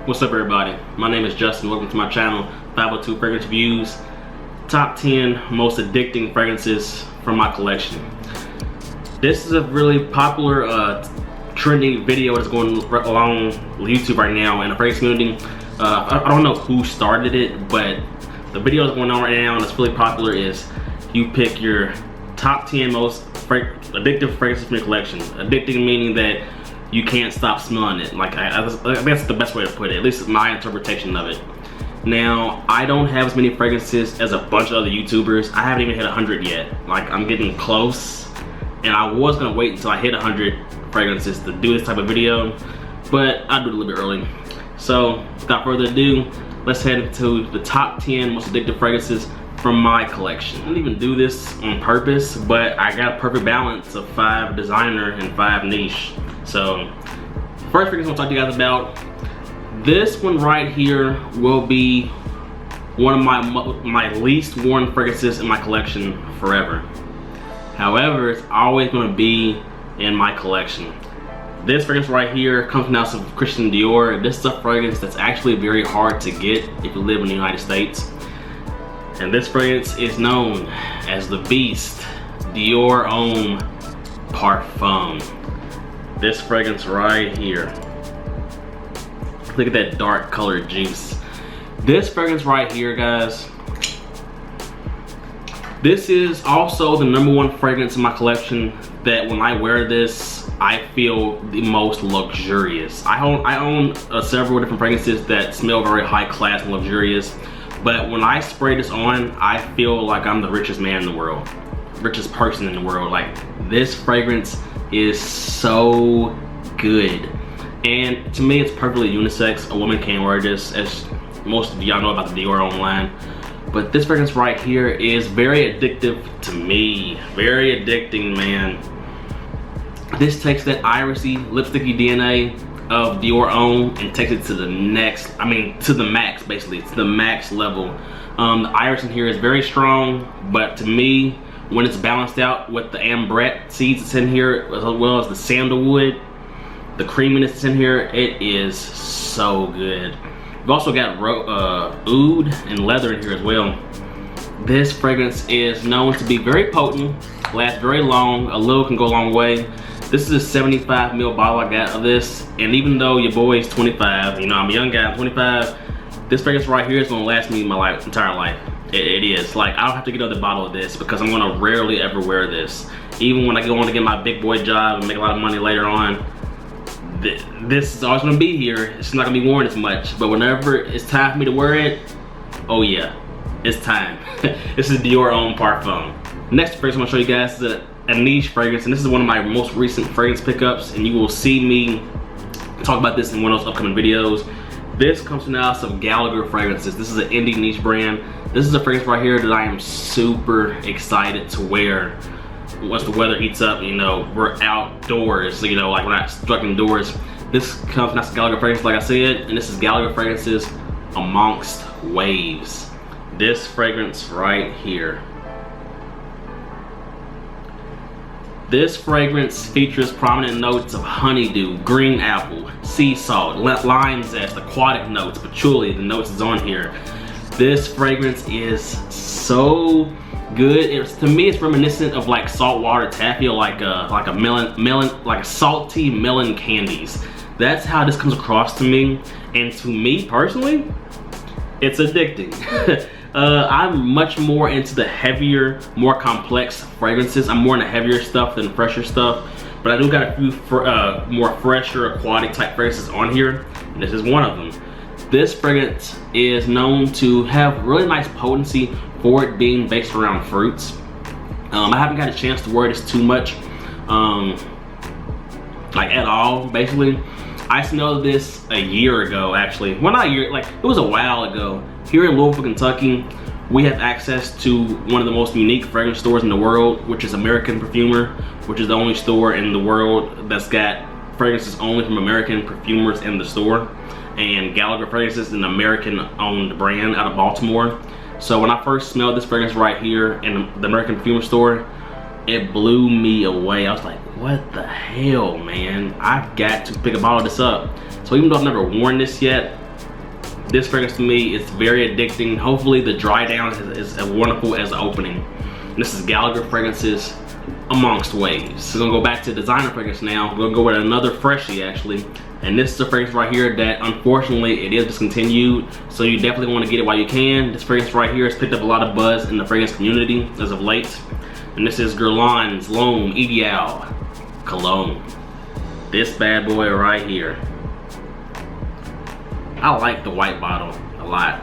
What's up, everybody? My name is Justin. Welcome to my channel, 502 Fragrance Reviews. Top 10 most addicting fragrances from my collection. This is a really popular, trendy video that's going along YouTube right now in the fragrance community. I don't know who started it, but the video that's going on right now and it's really popular is you pick your top 10 most addictive fragrances from your collection. Addicting meaning that you can't stop smelling it. Like I think that's the best way to put it. At least my interpretation of it. Now, I don't have as many fragrances as a bunch of other YouTubers. I haven't even hit 100 yet. Like, I'm getting close, and I was gonna wait until I hit 100 fragrances to do this type of video, but I'll do it a little bit early. So, without further ado, let's head into the top 10 most addictive fragrances from my collection. I didn't even do this on purpose, but I got a perfect balance of 5 designer and 5 niche. So, first fragrance I want to talk to you guys about. This one right here will be one of my least worn fragrances in my collection forever. However, it's always going to be in my collection. This fragrance right here comes from Naxos of Christian Dior. This is a fragrance that's actually very hard to get if you live in the United States. And this fragrance is known as the Beast Dior Homme Parfum. This fragrance right here. Look at that dark colored juice. This fragrance right here, guys. This is also the #1 fragrance in my collection that when I wear this, I feel the most luxurious. I own several different fragrances that smell very high class and luxurious. But when I spray this on, I feel like I'm the richest man in the world. Richest person in the world. Like, this fragrance is so good. And to me, it's perfectly unisex. A woman can wear this, as most of y'all know about the Dior online. But this fragrance right here is very addictive to me. Very addicting, man. This takes that irisy, lipsticky DNA of Dior Homme and takes it to the next, to the max, basically. To the max level. The iris in here is very strong, but to me, when it's balanced out with the ambrette seeds that's in here, as well as the sandalwood, the creaminess that's in here, it is so good. We've also got oud and leather in here as well. This fragrance is known to be very potent, lasts very long, a little can go a long way. This is a 75 ml bottle I got of this, and even though your boy's 25, you know, I'm a young guy, I'm 25, this fragrance right here is gonna last me my entire life. It is. Like, I don't have to get another bottle of this because I'm gonna rarely ever wear this. Even when I go on to get my big boy job and make a lot of money later on, this is always gonna be here. It's not gonna be worn as much, but whenever it's time for me to wear it, oh yeah, it's time. This is Dior Homme Parfum. Next fragrance I'm gonna show you guys is a niche fragrance, and this is one of my most recent fragrance pickups, and you will see me talk about this in one of those upcoming videos. This comes from Naxos of Gallagher Fragrances. This is an indie niche brand. This is a fragrance right here that I am super excited to wear once the weather heats up. You know, we're outdoors, so, you know, like we're not stuck indoors. This comes from Naxos Gallagher Fragrances, like I said, and this is Gallagher Fragrances Amongst Waves. This fragrance right here. This fragrance features prominent notes of honeydew, green apple, sea salt, lime zest, aquatic notes, patchouli, the notes is on here. This fragrance is so good. To me, it's reminiscent of like saltwater taffy, or like a salty melon candies. That's how this comes across to me, and to me personally, it's addicting. I'm much more into the heavier, more complex fragrances. I'm more into heavier stuff than fresher stuff, but I do got a few more fresher, aquatic type fragrances on here, and this is one of them. This fragrance is known to have really nice potency for it being based around fruits. I haven't got a chance to wear this too much, like at all, basically. I smelled this a year ago, actually. Well, not a year, like it was a while ago. Here in Louisville, Kentucky, we have access to one of the most unique fragrance stores in the world, which is American Perfumer, which is the only store in the world that's got fragrances only from American perfumers in the store. And Gallagher Fragrances is an American-owned brand out of Baltimore. So when I first smelled this fragrance right here in the American Perfumer store, it blew me away. I was like, what the hell, man? I've got to pick a bottle of this up. So even though I've never worn this yet, This fragrance to me is very addicting. Hopefully the dry down is as wonderful as the opening. This is Gallagher Fragrances Amongst Waves. So we're gonna go back to designer fragrance now. We're gonna go with another freshie actually. And this is a fragrance right here that unfortunately it is discontinued. So you definitely wanna get it while you can. This fragrance right here has picked up a lot of buzz in the fragrance community as of late. And this is Guerlain's Homme Ideal Cologne. This bad boy right here. I like the white bottle a lot.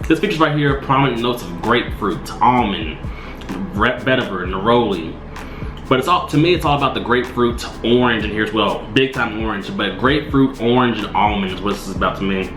This features right here prominent notes of grapefruit, almond, vetiver, neroli. But it's all, to me, it's all about the grapefruit, orange in here as well. Big time orange, but grapefruit, orange, and almond is what this is about to me.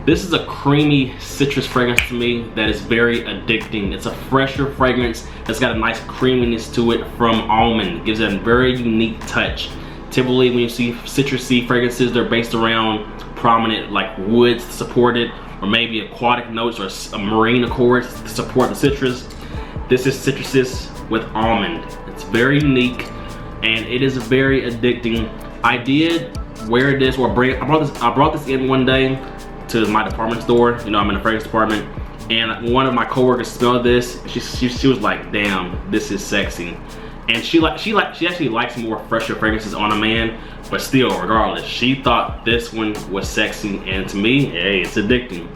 This is a creamy citrus fragrance to me that is very addicting. It's a fresher fragrance that's got a nice creaminess to it from almond. It gives it a very unique touch. Typically when you see citrusy fragrances, they're based around prominent like woods to support it, or maybe aquatic notes or marine accords to support the citrus. This is citruses with almond. It's very unique and it is very addicting. I did wear this or I brought this in one day to my department store. You know, I'm in the fragrance department, and one of my coworkers smelled this. She was like, "Damn, this is sexy." And she actually likes more fresher fragrances on a man, but still, regardless, she thought this one was sexy, and to me, hey, it's addicting.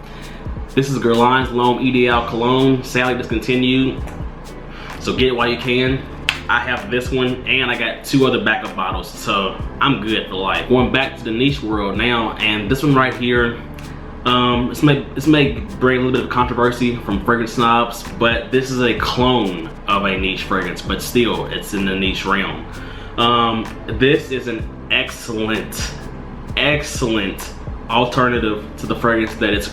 This is Guerlain's Homme Ideal Cologne, sadly discontinued, so get it while you can. I have this one, and I got 2 other backup bottles, so I'm good for life. Going back to the niche world now, and this one right here, this may bring a little bit of controversy from fragrance snobs, but this is a clone of a niche fragrance, but still, it's in the niche realm. This is an excellent alternative to the fragrance that it's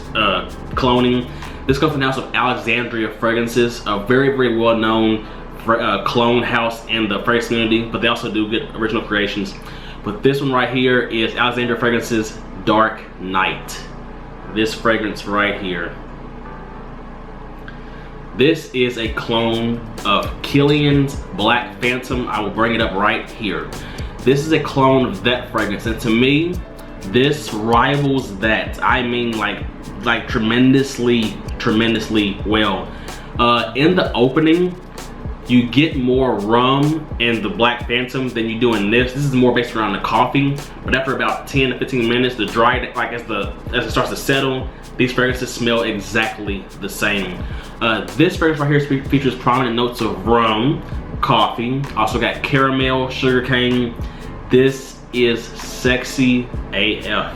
cloning. This comes from the house of Alexandria Fragrances, a very well-known clone house in the fragrance community, but they also do good original creations. But this one right here is Alexandria Fragrances Dark Night. This fragrance right here. This is a clone of Kilian's Black Phantom. I will bring it up right here. This is a clone of that fragrance, and to me, this rivals that. I mean, like tremendously well. In the opening, you get more rum in the Black Phantom than you do in this. This is more based around the coffee, but after about 10 to 15 minutes, the dry, like as it starts to settle, these fragrances smell exactly the same. This fragrance right here features prominent notes of rum, coffee, also got caramel, sugarcane. This is sexy AF.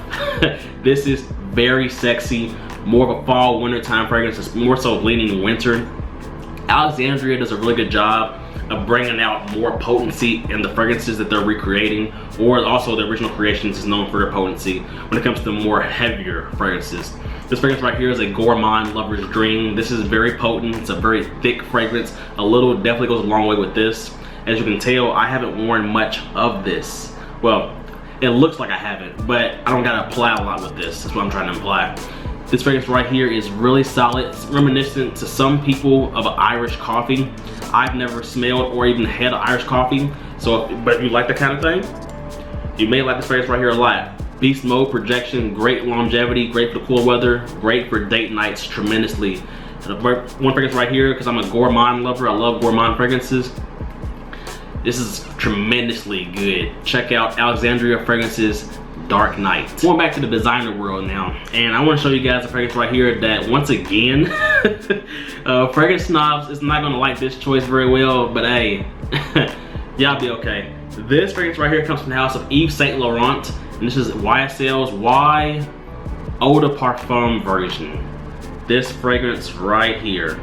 This is very sexy, more of a fall wintertime fragrance. It's more so leaning winter. Alexandria does a really good job of bringing out more potency in the fragrances that they're recreating, or also the original creations is known for their potency when it comes to more heavier fragrances. This fragrance right here is a gourmand lover's dream. This is very potent. It's a very thick fragrance. A little definitely goes a long way with this. As you can tell, I haven't worn much of this. Well, it looks like I haven't, but I don't gotta apply a lot with this. That's what I'm trying to imply. This fragrance right here is really solid. It's reminiscent to some people of an Irish coffee. I've never smelled or even had an Irish coffee, but if you like that kind of thing, you may like this fragrance right here a lot. Beast mode projection, great longevity, great for the cool weather, great for date nights tremendously. And one fragrance right here, because I'm a gourmand lover, I love gourmand fragrances. This is tremendously good. Check out Alexandria Fragrances Dark Night. Going back to the designer world now, and I want to show you guys a fragrance right here that, once again, fragrance snobs is not gonna like this choice very well, but hey, y'all be okay. This fragrance right here comes from the house of Yves Saint Laurent, and this is YSL's Eau de Parfum version. This fragrance right here.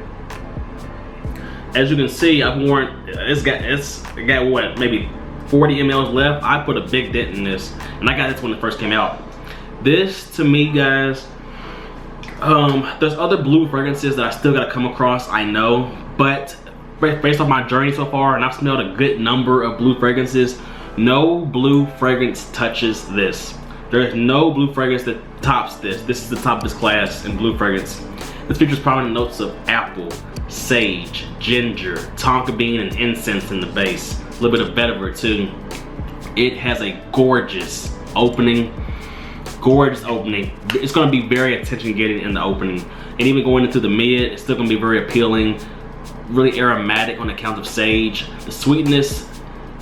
As you can see, I've worn, it's got what, maybe 40 mLs left. I put a big dent in this, and I got this when it first came out. This, to me, guys, there's other blue fragrances that I still gotta come across, I know, but based on my journey so far, and I've smelled a good number of blue fragrances, no blue fragrance touches this. There is no blue fragrance that tops this. This is the top of this class in blue fragrance. This features prominent notes of apple, sage, ginger, tonka bean, and incense in the base. A little bit of vetiver too. It has a gorgeous opening, gorgeous opening. It's gonna be very attention getting in the opening. And even going into the mid, it's still gonna be very appealing. Really aromatic on account of sage. The sweetness,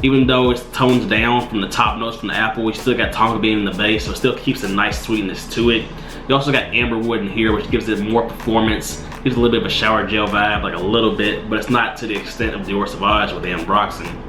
even though it's toned down from the top notes from the apple, we still got tonka bean in the base, so it still keeps a nice sweetness to it. You also got amber wood in here, which gives it more performance. Gives a little bit of a shower gel vibe, like a little bit, but it's not to the extent of Dior Sauvage with the Ambroxan.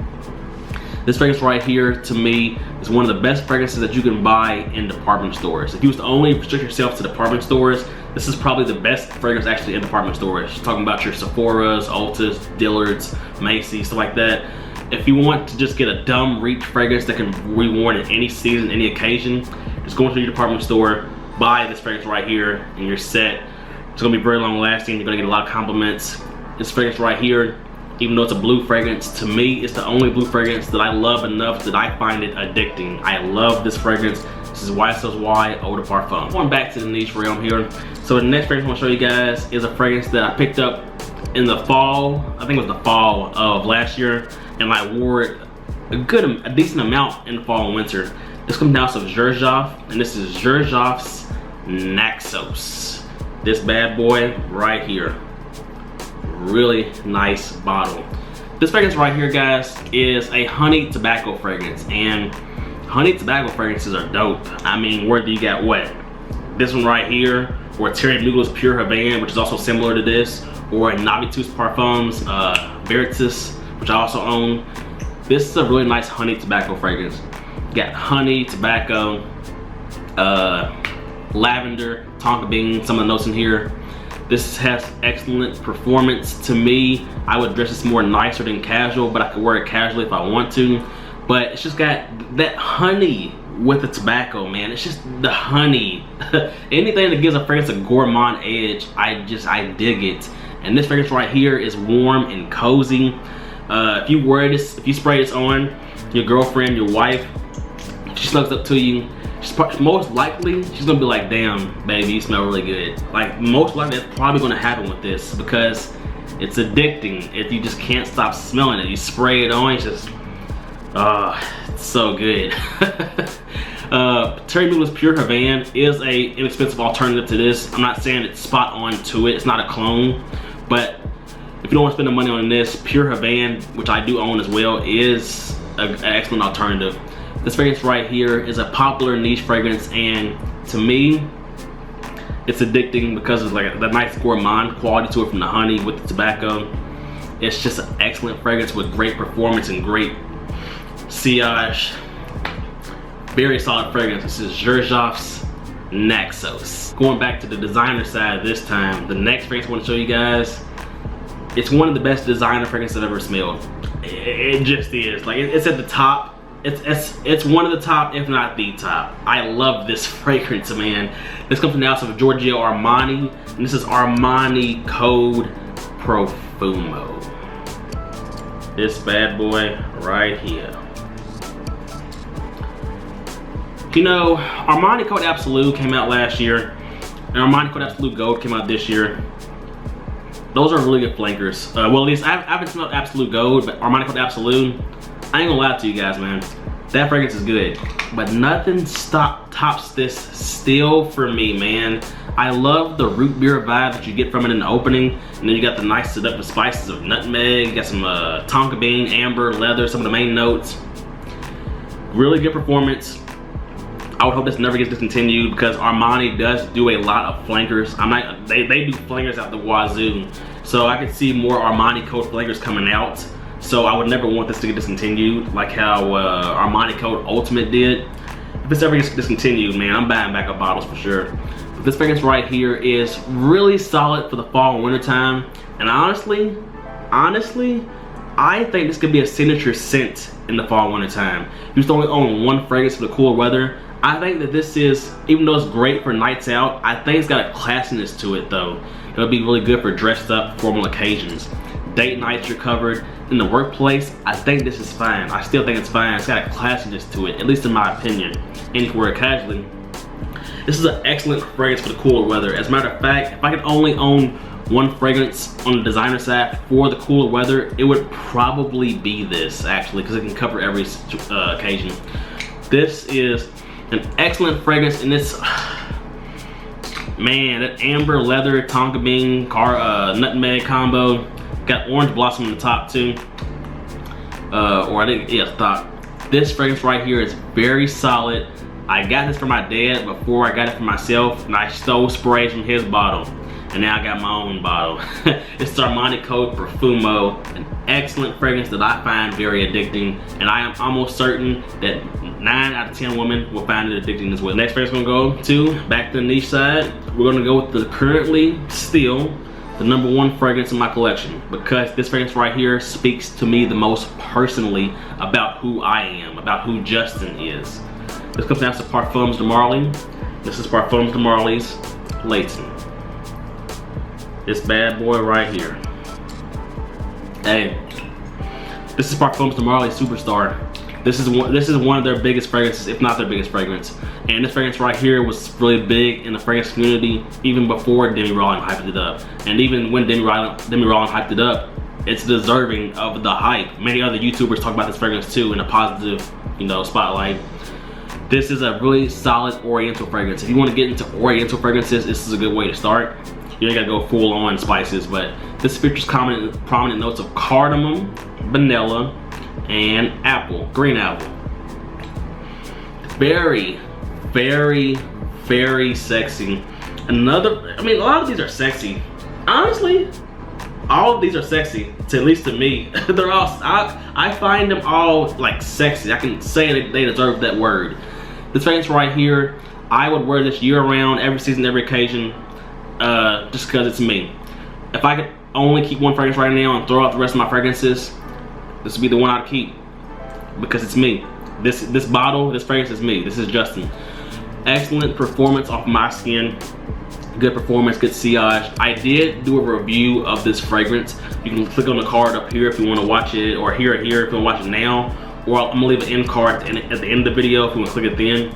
This fragrance right here, to me, is one of the best fragrances that you can buy in department stores. If you was to only restrict yourself to department stores, this is probably the best fragrance actually in department stores. You're talking about your Sephora's, Ulta's, Dillard's, Macy's, stuff like that. If you want to just get a dumb reach fragrance that can be worn in any season, any occasion, just go into your department store, buy this fragrance right here, and you're set. It's gonna be very long lasting. You're gonna get a lot of compliments. This fragrance right here, even though it's a blue fragrance, to me, it's the only blue fragrance that I love enough that I find it addicting. I love this fragrance. This is YSLY Eau de Parfum. Going back to the niche realm here. So the next fragrance I want to show you guys is a fragrance that I picked up in the fall. I think it was the fall of last year, and I wore it a decent amount in the fall and winter. This comes down to Xerjoff, and this is Xerjoff's Naxos. This bad boy right here. Really nice bottle. This fragrance right here, guys, is a honey tobacco fragrance, and honey tobacco fragrances are dope. I mean, whether you got what? This one right here, or Terry Mugler's Pure Havana, which is also similar to this, or a Navitus Parfums Veritas, which I also own. This is a really nice honey tobacco fragrance. You got honey, tobacco, lavender, tonka bean, some of the notes in here. This has excellent performance. To me, I would dress this more nicer than casual, but I could wear it casually if I want to. But it's just got that honey with the tobacco, man. It's just the honey. Anything that gives a fragrance a gourmand edge, I dig it. And this fragrance right here is warm and cozy. If you wear this, if you spray this on your girlfriend, your wife, she snugs up to you, most likely she's gonna be like, damn baby, you smell really good. Like, most likely that's probably gonna happen with this, because it's addicting. If you just can't stop smelling it, you spray it on, it's just it's so good. Terry Mugler's Pure Havana is a inexpensive alternative to this. I'm not saying it's spot on to it, it's not a clone, but if you don't want to spend the money on this, Pure Havana, which I do own as well, is an excellent alternative. This fragrance right here is a popular niche fragrance, and to me, it's addicting because it's like the nice gourmand quality to it from the honey with the tobacco. It's just an excellent fragrance with great performance and great sillage. Very solid fragrance. This is Xerjoff's Naxos. Going back to the designer side this time, the next fragrance I want to show you guys, it's one of the best designer fragrances I've ever smelled. It just is. Like, it's at the top. It's one of the top, if not the top. I love this fragrance, man. This comes from the house of Giorgio Armani, and this is Armani Code Profumo. This bad boy right here. You know, Armani Code Absolute came out last year, and Armani Code Absolute Gold came out this year. Those are really good flankers. Well, at least I haven't smelled Absolute Gold, but Armani Code Absolute, I ain't gonna lie to you guys, man. That fragrance is good, but nothing tops this still for me, man. I love the root beer vibe that you get from it in the opening, and then you got the nice seductive spices of nutmeg, you got some tonka bean, amber, leather, some of the main notes. Really good performance. I would hope this never gets discontinued, because Armani does do a lot of flankers. They do flankers out the wazoo, so I could see more Armani Code flankers coming out. So I would never want this to get discontinued, like how Armani Code Ultimate did. If this ever gets discontinued, man, I'm buying backup bottles for sure. But this fragrance right here is really solid for the fall and winter time. And honestly, I think this could be a signature scent in the fall and winter time. You just only own one fragrance for the cooler weather. I think that this is, even though it's great for nights out, I think it's got a classiness to it though. It'll be really good for dressed up formal occasions. Date nights you're covered. In the workplace, I think this is fine. I still think it's fine. It's got a classiness to it, at least in my opinion. And if you wear it casually, this is an excellent fragrance for the cooler weather. As a matter of fact, if I could only own one fragrance on the designer side for the cooler weather, it would probably be this, actually, because it can cover every occasion. This is An excellent fragrance, and it's, man, that amber leather tonka bean nutmeg combo. Got orange blossom on the top too. Or I think, yeah, top. This fragrance right here is very solid. I got this for my dad before I got it for myself, and I stole sprays from his bottle. And now I got my own bottle. It's Armani Code Profumo, an excellent fragrance that I find very addicting, and I am almost certain that 9 out of 10 women will find it addicting as well. Next fragrance we're gonna go to, back to the niche side, we're gonna go with the currently still the #1 fragrance in my collection, because this fragrance right here speaks to me the most personally about who I am, about who Justin is. This comes down to Parfums de Marly. This is Parfums de Marly's Layton. This bad boy right here. Hey, this is Parfums de Marly Superstar. This is one of their biggest fragrances, if not their biggest fragrance. And this fragrance right here was really big in the fragrance community even before Demi Rawlings hyped it up. And even when Demi Rawlings hyped it up, it's deserving of the hype. Many other YouTubers talk about this fragrance too in a positive, you know, spotlight. This is a really solid Oriental fragrance. If you want to get into Oriental fragrances, this is a good way to start. You ain't gotta go full on spices, but this features prominent notes of cardamom, vanilla, and apple, green apple. Very, very, very sexy. I mean, a lot of these are sexy. Honestly, all of these are sexy, at least to me. They're all, I find them all like sexy. I can say that they deserve that word. This fragrance right here, I would wear this year round, every season, every occasion, just because it's me. If I could only keep one fragrance right now and throw out the rest of my fragrances, this would be the one I'd keep, because it's me. This bottle, this fragrance is me. This is Justin. Excellent performance off my skin. Good performance, good sillage. I did do a review of this fragrance. You can click on the card up here if you want to watch it, or here if you want to watch it now, or I'm gonna leave an end card at the end of the video if you want to click it then.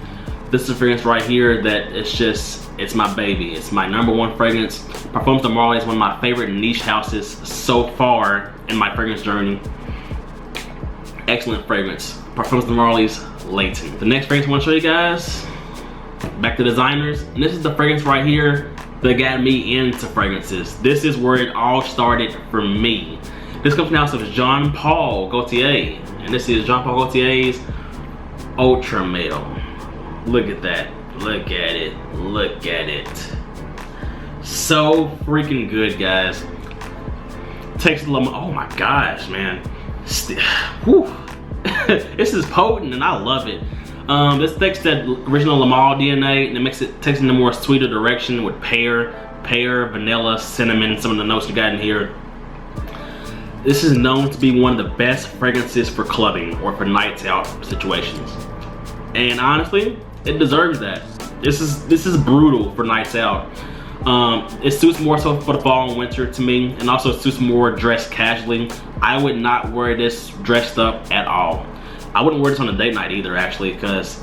This is a fragrance right here that it's my baby. It's my #1 fragrance. Parfums de Marly is one of my favorite niche houses so far in my fragrance journey. Excellent fragrance. Parfums de Marly's Layton. The next fragrance I want to show you guys, back to designers, and this is the fragrance right here that got me into fragrances. This is where it all started for me. This comes from the house of Jean-Paul Gaultier, and this is Jean-Paul Gaultier's Ultra Male. Look at that. Look at it. Look at it. So freaking good, guys. Takes a little, oh my gosh, man. Whew. This is potent and I love it. This takes that original Lamal DNA and it takes it in a more sweeter direction with pear, vanilla, cinnamon, some of the notes you got in here. This is known to be one of the best fragrances for clubbing or for nights out situations. And honestly, it deserves that. This is brutal for nights out. It suits more so for the fall and winter to me, and also it suits more dressed casually. I would not wear this dressed up at all. I wouldn't wear this on a date night either, actually, because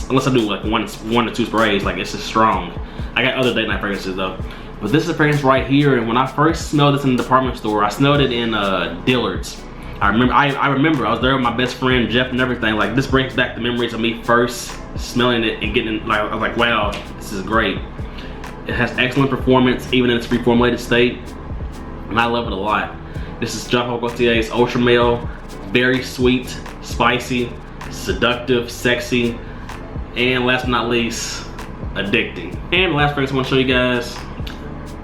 unless I do like one to two sprays, like it's just strong. I got other date night fragrances though, but this is a fragrance right here. And when I first smelled this in the department store, I smelled it in Dillard's. I remember I was there with my best friend Jeff and everything. Like, this brings back the memories of me first smelling it and getting it. Like, I was like, wow, this is great. It has excellent performance even in its reformulated state, and I love it a lot. This is Jean-Paul Gaultier's Ultra Male. Very sweet, spicy, seductive, sexy, and last but not least, addicting. And the last fragrance I want to show you guys,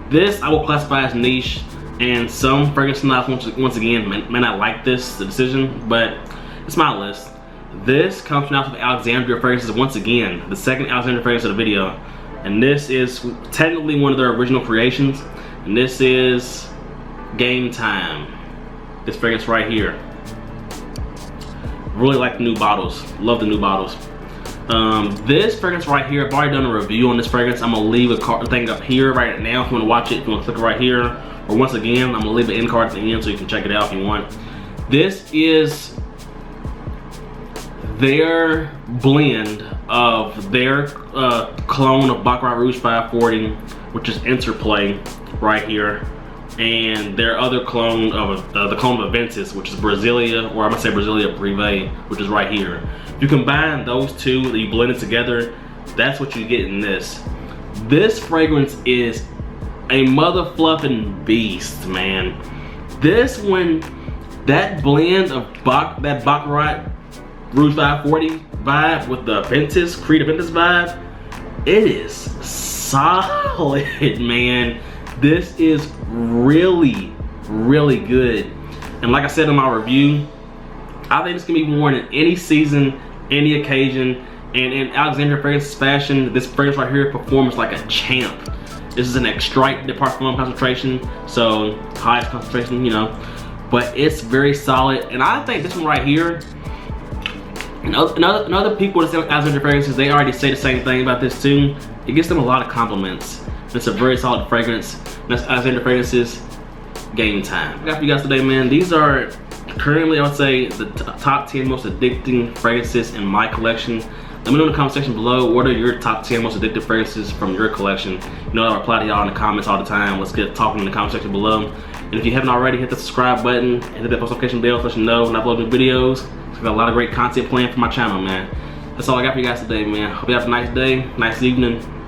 this I will classify as niche, and some fragrance snobs once again may not like this decision, but it's my list. This comes from out of Alexandria fragrances once again, the second Alexandria fragrance of the video, and this is technically one of their original creations, and this is Game Time. This fragrance right here. Really like the new bottles. Love the new bottles. This fragrance right here, I've already done a review on this fragrance. I'm gonna leave a thing up here right now if you wanna watch it, if you wanna click it right here. Or once again, I'm gonna leave an end card at the end so you can check it out if you want. This is their blend of their Cologne of Baccarat Rouge 540, which is Interplay right here, and their other clone of the clone of Aventus, which is Brasilia, or I'm gonna say Brasilia Privé, which is right here. If you combine those two, you blend it together, that's what you get in this. This fragrance is a mother fluffing beast, man. This one, that blend of that Baccarat Rouge 540 vibe with the Aventus, Creed Aventus vibe, it is solid, man. This is really, really good. And like I said in my review, I think this can be worn in any season, any occasion. And in Alexandria Fragrances fashion, this fragrance right here performs like a champ. This is an extrait de parfum concentration, so highest concentration, you know. But it's very solid, and I think this one right here, and other people that sell Alexandria Fragrances, they already say the same thing about this too. It gives them a lot of compliments. It's a very solid fragrance. And that's Alexandria Fragrances Game Time. I got for you guys today, man. These are currently, I would say, the top 10 most addicting fragrances in my collection. Let me know in the comment section below, what are your top 10 most addictive fragrances from your collection? You know I reply to y'all in the comments all the time. Let's get talking in the comment section below. And if you haven't already, hit the subscribe button and hit that post notification bell so you know when I upload new videos. I've got a lot of great content planned for my channel, man. That's all I got for you guys today, man. Hope you have a nice day, nice evening.